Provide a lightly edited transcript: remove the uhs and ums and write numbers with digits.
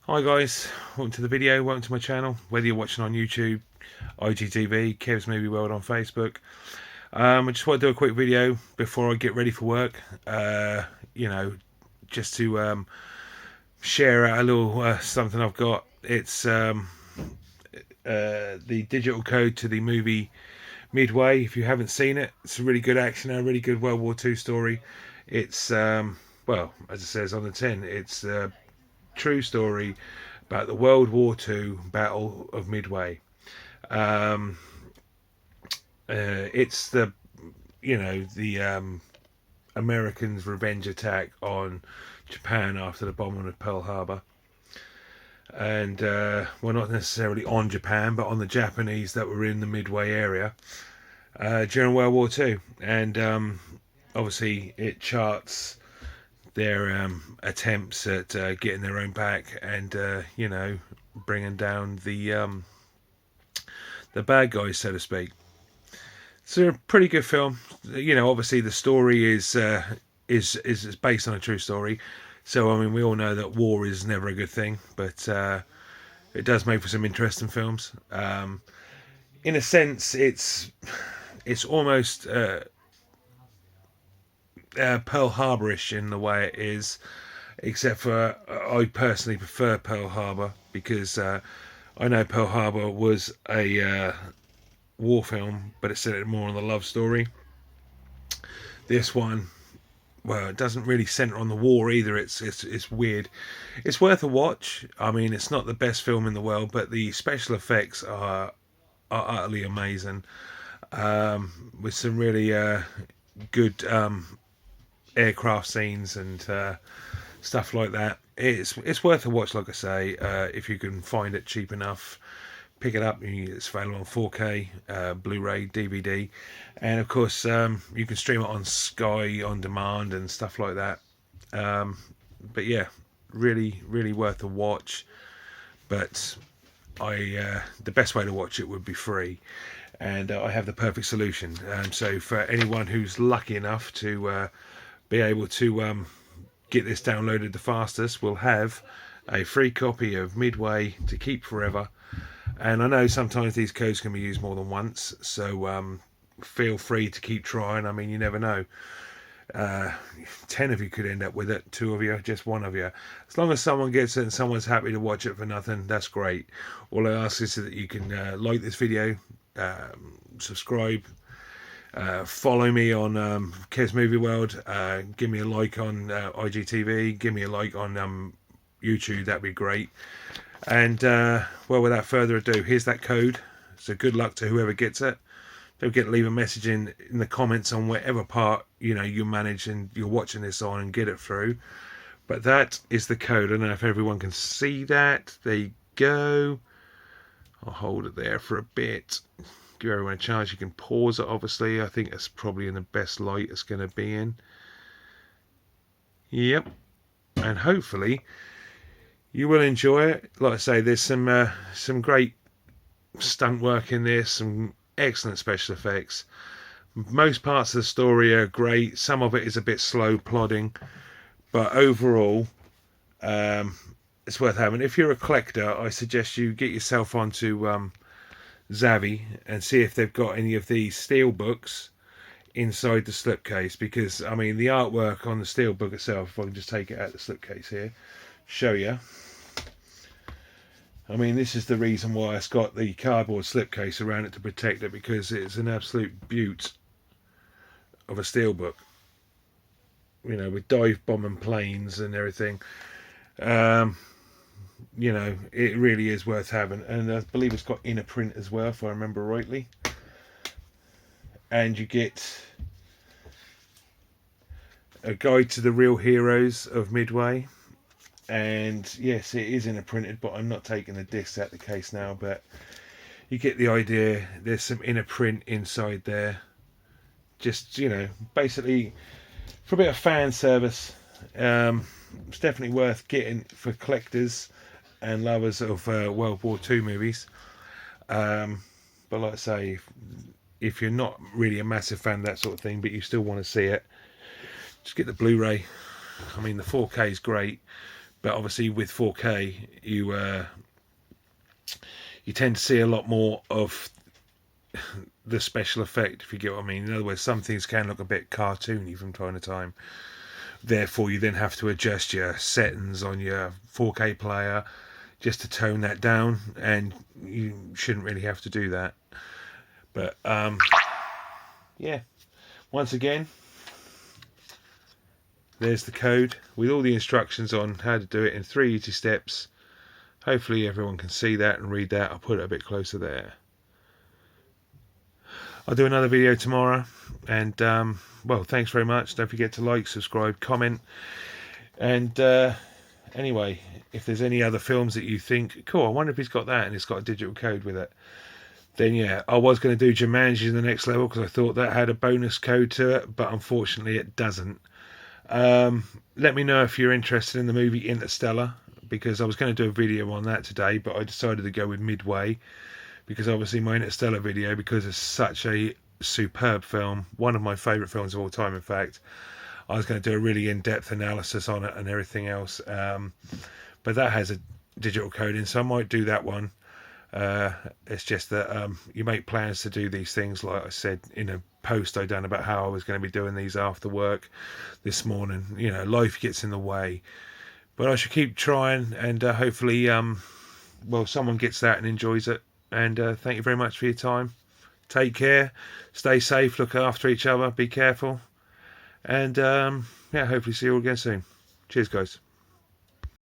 Hi guys, welcome to the video, welcome to my channel, whether you're watching on YouTube, IGTV, Kev's Movie World on Facebook. I just want to do a quick video before I get ready for work, just to share out a little something I've got. It's the digital code to the movie Midway. If you haven't seen it, it's a really good action, a really good World War II story. It's, well, as it says on the tin, it's true story about the World War II Battle of Midway. It's the Americans' revenge attack on Japan after the bombing of Pearl Harbor, and well, not necessarily on Japan, but on the Japanese that were in the Midway area during World War II, and obviously it charts their attempts at getting their own back and bringing down the bad guys, so to speak. It's a pretty good film. Obviously the story is based on a true story, so I mean we all know that war is never a good thing, but it does make for some interesting films. In a sense, it's almost Pearl Harbor-ish in the way it is, except for I personally prefer Pearl Harbor because I know Pearl Harbor was a war film, but it centered more on the love story. This one, well, it doesn't really center on the war either. It's weird. It's worth a watch. I mean, it's not the best film in the world, but the special effects are utterly amazing, with some really good aircraft scenes and stuff like that. It's worth a watch, like I say, if you can find it cheap enough. Pick it up. It's available on 4K, Blu-ray, DVD, and of course you can stream it on Sky on demand and stuff like that. But yeah, really worth a watch. But the best way to watch it would be free, and I have the perfect solution. So for anyone who's lucky enough to be able to get this downloaded the fastest, we'll have a free copy of Midway to keep forever. And I know sometimes these codes can be used more than once, so feel free to keep trying. I mean, you never know. 10 of you could end up with it, 2 of you, just 1 of you. As long as someone gets it and someone's happy to watch it for nothing, that's great. All I ask is that you can like this video, subscribe, follow me on Kev's Movie World, give me a like on IGTV, give me a like on YouTube, that'd be great. And well, without further ado, here's that code. So good luck to whoever gets it. Don't forget to leave a message in the comments on whatever part you manage and you're watching this on and get it through. But that is the code. I don't know if everyone can see that. There you go. I'll hold it there for a bit. Give everyone a chance. You can pause it, obviously. I think it's probably in the best light it's going to be in. Yep. And hopefully you will enjoy it. Like I say, there's some great stunt work in this, some excellent special effects. Most parts of the story are great. Some of it is a bit slow plodding, but overall it's worth having. If you're a collector, I suggest you get yourself onto Zavvi and see if they've got any of these Steelbooks inside the slipcase, because I mean the artwork on the Steelbook itself, if I can just take it out of the slipcase here, show you. I mean, this is the reason why it's got the cardboard slipcase around it to protect it, because it's an absolute beaut of a Steelbook, with dive bombing planes and everything. It really is worth having, and I believe it's got inner print as well, if I remember rightly. And you get a guide to the real heroes of Midway. And yes, it is inner printed, but I'm not taking the discs out of the case now, but you get the idea. There's some inner print inside there, just basically for a bit of fan service. It's definitely worth getting for collectors and lovers of World War II movies, but like I say, if you're not really a massive fan of that sort of thing but you still want to see it, just get the Blu-ray. I mean, the 4K is great, But obviously with 4K, you tend to see a lot more of the special effect, if you get what I mean. In other words, some things can look a bit cartoony from time to time. Therefore, you then have to adjust your settings on your 4K player just to tone that down, and you shouldn't really have to do that. But yeah, once again, there's the code with all the instructions on how to do it in 3 easy steps. Hopefully everyone can see that and read that. I'll put it a bit closer there. I'll do another video tomorrow, and well, thanks very much. Don't forget to like, subscribe, comment, and anyway, if there's any other films that you think, cool, I wonder if he's got that and it's got a digital code with it, then yeah, I was going to do Jumanji in the next level because I thought that had a bonus code to it, but unfortunately it doesn't. Let me know if you're interested in the movie Interstellar, because I was going to do a video on that today, but I decided to go with Midway, because obviously my Interstellar video, because it's such a superb film, one of my favourite films of all time in fact, I was going to do a really in-depth analysis on it and everything else, but that has a digital code in, so I might do that one. It's just that you make plans to do these things, like I said in a post I done about how I was going to be doing these after work this morning. You know, life gets in the way, but I should keep trying, and hopefully well, someone gets that and enjoys it. And thank you very much for your time. Take care, stay safe, look after each other, be careful, and yeah, hopefully see you all again soon. Cheers guys.